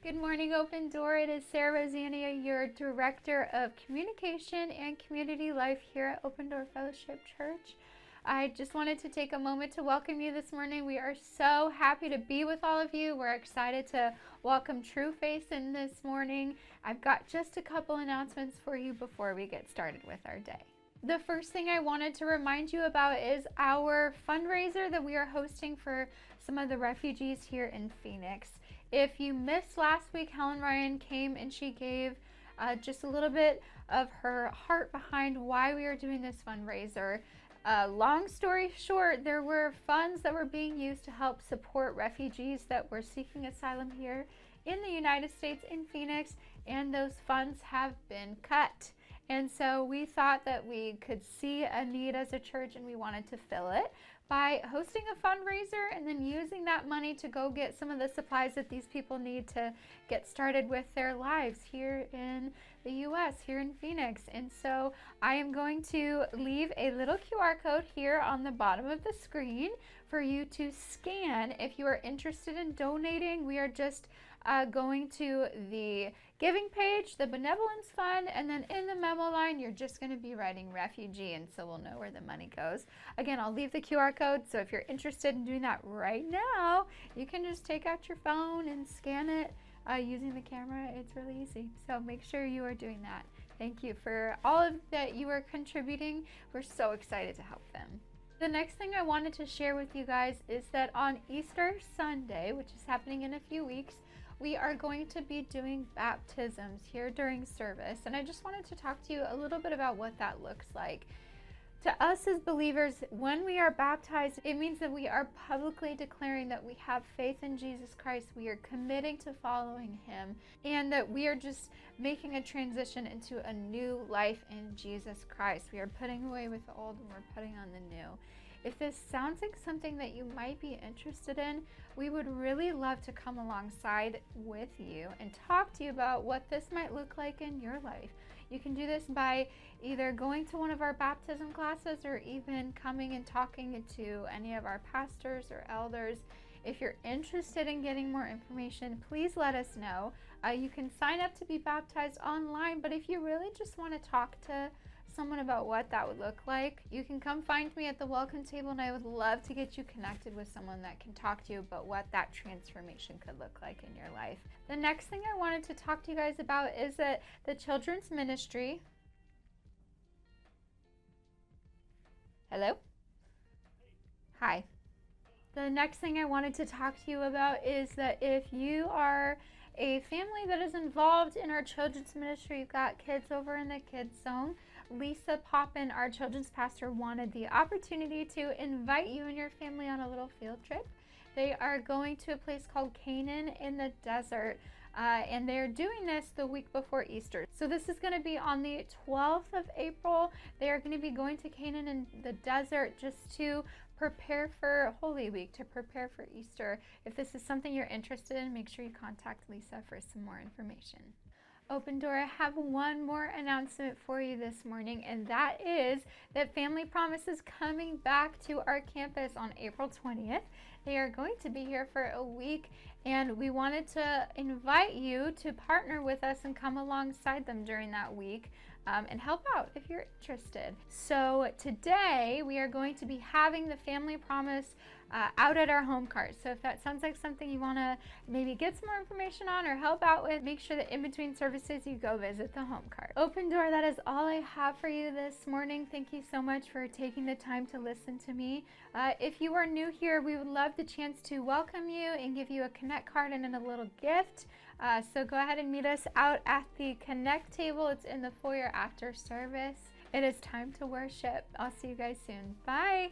Good morning, Open Door. It is Sarah Rosania, your Director of Communication and Community Life here at Open Door Fellowship Church. I just wanted to take a moment to welcome you this morning. We are so happy to be with all of you. We're excited to welcome True Face in this morning. I've got just a couple announcements for you before we get started with our day. The first thing I wanted to remind you about is our fundraiser that we are hosting for some of the refugees here in Phoenix. If you missed last week, Helen Ryan came and she gave just a little bit of her heart behind why we are doing this fundraiser. Long story short, there were funds that were being used to help support refugees that were seeking asylum here in the United States in Phoenix, and those funds have been cut. And so we thought that we could see a need as a church and we wanted to fill it by hosting a fundraiser and then using that money to go get some of the supplies that these people need to get started with their lives here in the US, here in Phoenix. And so I am going to leave a little QR code here on the bottom of the screen for you to scan if you are interested in donating. We are just going to the giving page, the benevolence fund, and then in the memo line, you're just going to be writing refugee, and so we'll know where the money goes. Again, I'll leave the QR code, so if you're interested in doing that right now, you can just take out your phone and scan it using the camera. It's really easy, so make sure you are doing that. Thank you for all of that you are contributing. We're so excited to help them. The next thing I wanted to share with you guys is that on Easter Sunday, which is happening in a few weeks, we are going to be doing baptisms here during service. And I just wanted to talk to you a little bit about what that looks like. To us as believers, when we are baptized, it means that we are publicly declaring that we have faith in Jesus Christ. We are committing to following him, and that we are just making a transition into a new life in Jesus Christ. We are putting away with the old and we're putting on the new. If this sounds like something that you might be interested in, we would really love to come alongside with you and talk to you about what this might look like in your life. You can do this by either going to one of our baptism classes or even coming and talking to any of our pastors or elders. If you're interested in getting more information, please let us know. You can sign up to be baptized online, but if you really just want to talk to someone about what that would look like, you can come find me at the welcome table, and I would love to get you connected with someone that can talk to you about what that transformation could look like in your life. The next thing I wanted to talk to you guys about is that the children's ministry. Hello? Hi. The next thing I wanted to talk to you about is that if you are a family that is involved in our children's ministry, you've got kids over in the kids zone, Lisa Poppin, our children's pastor, wanted the opportunity to invite you and your family on a little field trip. They are going to a place called Canaan in the desert, and they're doing this the week before Easter. So this is going to be on the 12th of April. They are going to be going to Canaan in the desert just to prepare for Holy Week, to prepare for Easter. If this is something you're interested in, make sure you contact Lisa for some more information. Open Door, I have one more announcement for you this morning, and that is that Family Promise is coming back to our campus on April 20th. They are going to be here for a week, and we wanted to invite you to partner with us and come alongside them during that week and help out if you're interested. So today we are going to be having the Family Promise out at our home cart. So if that sounds like something you want to maybe get some more information on or help out with, make sure that in between services you go visit the home cart. Open Door, that is all I have for you this morning. Thank you so much for taking the time to listen to me. If you are new here, we would love the chance to welcome you and give you a Connect card and a little gift. So go ahead and meet us out at the Connect table. It's in the foyer after service. It is time to worship. I'll see you guys soon. Bye.